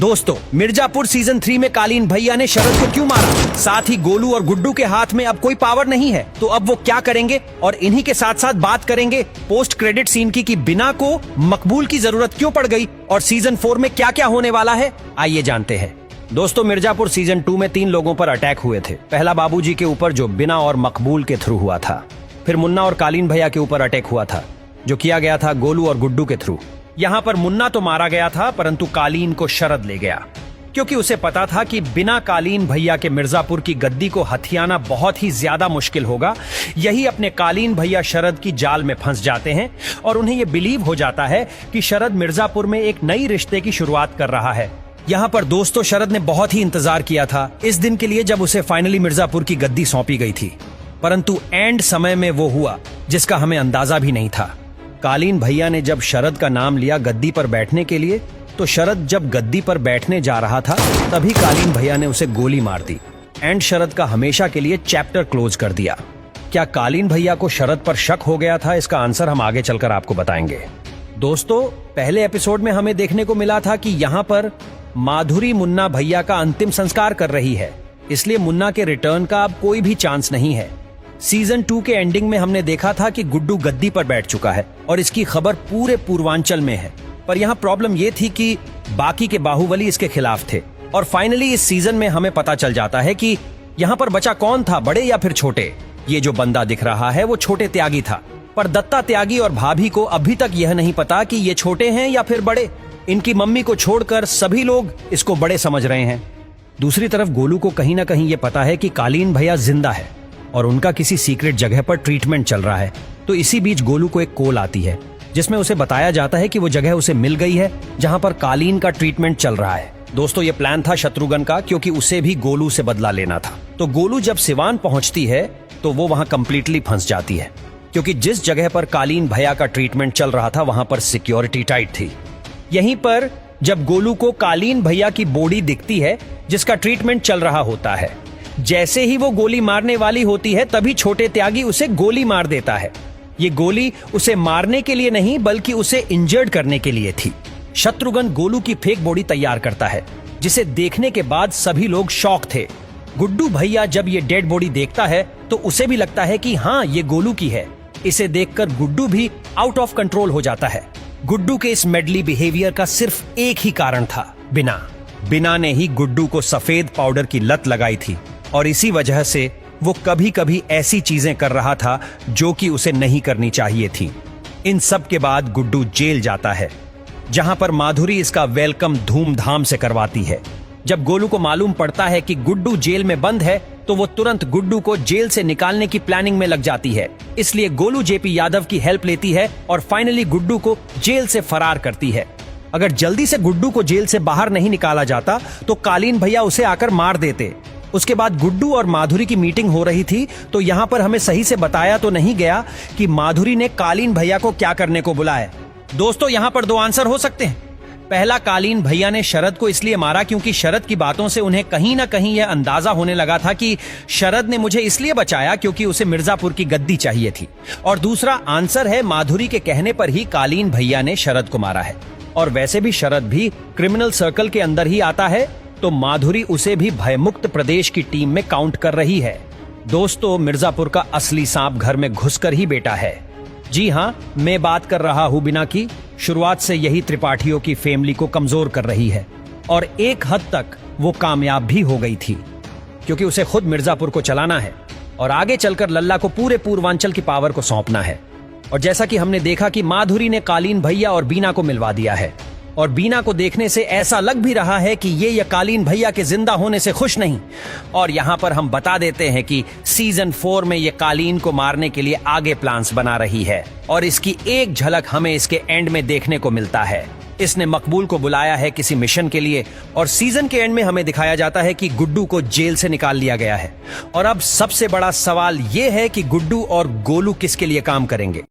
दोस्तों, मिर्जापुर सीजन 3 में कालीन भैया ने शरद को क्यों मारा? साथ ही गोलू और गुड्डू के हाथ में अब कोई पावर नहीं है, तो अब वो क्या करेंगे? और इन्हीं के साथ साथ बात करेंगे पोस्ट क्रेडिट सीन की कि बिना को मकबूल की जरूरत क्यों पड़ गई और सीजन 4 में क्या क्या होने वाला है, आइए जानते हैं। दोस्तों, मिर्जापुर सीजन 2 में 3 लोगों पर अटैक हुए थे। पहला बाबूजी के ऊपर, जो बिना और मकबूल के थ्रू हुआ था। फिर मुन्ना और कालीन भैया के ऊपर अटैक हुआ था, जो किया गया था गोलू और गुड्डू के थ्रू। यहाँ पर मुन्ना तो मारा गया था, परंतु कालीन को शरद ले गया, क्योंकि उसे पता था कि बिना कालीन भैया के मिर्जापुर की गद्दी को हथियाना बहुत ही ज्यादा मुश्किल होगा। यही अपने कालीन भैया शरद की जाल में फंस जाते हैं और उन्हें यह बिलीव हो जाता है कि शरद मिर्जापुर में एक नई रिश्ते की शुरुआत कर रहा है। यहाँ पर दोस्तों, शरद ने बहुत ही इंतजार किया था इस दिन के लिए, जब उसे फाइनली मिर्जापुर की गद्दी सौंपी गई थी, परंतु एंड समय में वो हुआ जिसका हमें अंदाजा भी नहीं था। कालीन भैया ने जब शरद का नाम लिया गद्दी पर बैठने के लिए, तो शरद जब गद्दी पर बैठने जा रहा था तभी कालीन भैया ने उसे गोली मार दी एंड शरद का हमेशा के लिए चैप्टर क्लोज कर दिया। क्या कालीन भैया को शरद पर शक हो गया था? इसका आंसर हम आगे चलकर आपको बताएंगे। दोस्तों, पहले एपिसोड में हमें देखने को मिला था कि यहाँ पर माधुरी मुन्ना भैया का अंतिम संस्कार कर रही है, इसलिए मुन्ना के रिटर्न का अब कोई भी चांस नहीं है। सीजन 2 के एंडिंग में हमने देखा था कि गुड्डू गद्दी पर बैठ चुका है और इसकी खबर पूरे पूर्वांचल में है, पर यहाँ प्रॉब्लम ये थी कि बाकी के बाहुबली इसके खिलाफ थे। और फाइनली इस सीजन में हमें पता चल जाता है कि यहाँ पर बचा कौन था, बड़े या फिर छोटे। ये जो बंदा दिख रहा है वो छोटे त्यागी था, पर दत्ता त्यागी और भाभी को अभी तक यह नहीं पता कि ये छोटे हैं या फिर बड़े। इनकी मम्मी को छोड़कर सभी लोग इसको बड़े समझ रहे हैं। दूसरी तरफ गोलू को कहीं ना कहीं ये पता है कि कालीन भैया जिंदा है और उनका किसी सीक्रेट जगह पर ट्रीटमेंट चल रहा है। तो इसी बीच गोलू को एक कॉल आती है जिसमें उसे बताया जाता है कि वो जगह उसे मिल गई है जहां पर कालीन का ट्रीटमेंट चल रहा है। दोस्तों, ये प्लान था शत्रुघ्न का, क्योंकि उसे भी गोलू से बदला लेना था। तो गोलू जब सिवान पहुंचती है तो वो वहां कंप्लीटली फंस जाती है, क्योंकि जिस जगह पर कालीन भैया का ट्रीटमेंट चल रहा था वहां पर सिक्योरिटी टाइट थी। यहीं पर जब गोलू को कालीन भैया की बॉडी दिखती है जिसका ट्रीटमेंट चल रहा होता है, जैसे ही वो गोली मारने वाली होती है तभी छोटे त्यागी उसे गोली मार देता है। ये गोली उसे मारने के लिए नहीं बल्कि उसे इंजर्ड करने के लिए थी। शत्रुघ्न गोलू की फेक बॉडी तैयार करता है, जिसे देखने के बाद सभी लोग शॉक थे। गुड्डू भैया जब ये डेड बॉडी देखता है तो उसे भी लगता है कि हाँ, ये गोलू की है। इसे देखकर गुड्डू भी आउट ऑफ कंट्रोल हो जाता है। गुड्डू के इस मेडली बिहेवियर का सिर्फ एक ही कारण था, बिना ने ही गुड्डू को सफेद पाउडर की लत लगाई थी और इसी वजह से वो कभी कभी ऐसी चीजें कर रहा था जो कि उसे नहीं करनी चाहिए थी। इन सब के बाद गुड्डू जेल जाता है, जहां पर माधुरी इसका वेलकम धूमधाम से करवाती है। जब गोलू को मालूम पड़ता है कि गुड्डू जेल में बंद है तो वो तुरंत गुड्डू को जेल से निकालने की प्लानिंग में लग जाती है। इसलिए गोलू जेपी यादव की हेल्प लेती है और फाइनली गुड्डू को जेल से फरार करती है। अगर जल्दी से गुड्डू को जेल से बाहर नहीं निकाला जाता तो कालीन भैया उसे आकर मार देते। उसके बाद गुड्डू और माधुरी की मीटिंग हो रही थी, तो यहाँ पर हमें सही से बताया तो नहीं गया कि माधुरी ने कालीन भैया को क्या करने को बुलाया। दोस्तों, यहाँ पर 2 आंसर हो सकते हैं। पहला, कालीन भैया ने शरद को इसलिए मारा क्योंकि शरद की बातों से उन्हें कहीं ना कहीं यह अंदाजा होने लगा था कि शरद ने मुझे इसलिए बचाया क्योंकि उसे मिर्जापुर की गद्दी चाहिए थी। और दूसरा आंसर है, माधुरी के कहने पर ही कालीन भैया ने शरद को मारा है। और वैसे भी शरद भी क्रिमिनल सर्कल के अंदर ही आता है, तो माधुरी उसे भी भयमुक्त प्रदेश की टीम में काउंट कर रही है। दोस्तों, मिर्जापुर का असली सांप घर में घुसकर ही बेटा है। जी हाँ, मैं बात कर रहा हूँ बिना की। शुरुआत से यही त्रिपाठियों की फैमिली को कमजोर कर रही है और एक हद तक वो कामयाब भी हो गई थी, क्योंकि उसे खुद मिर्जापुर को चलाना है और आगे चलकर लल्ला को पूरे पूर्वांचल की पावर को सौंपना है। और जैसा कि हमने देखा कि माधुरी ने कालीन भैया और बीना को मिलवा दिया है, और बीना को देखने से ऐसा लग भी रहा है कि ये कालीन भैया के जिंदा होने से खुश नहीं। और यहाँ पर हम बता देते हैं कि सीजन 4 में ये कालीन को मारने के लिए आगे प्लान्स बना रही है और इसकी एक झलक हमें इसके एंड में देखने को मिलता है। इसने मकबूल को बुलाया है किसी मिशन के लिए और सीजन के एंड में हमें दिखाया जाता है कि गुड्डू को जेल से निकाल लिया गया है। और अब सबसे बड़ा सवाल ये है कि गुड्डू और गोलू किसके लिए काम करेंगे।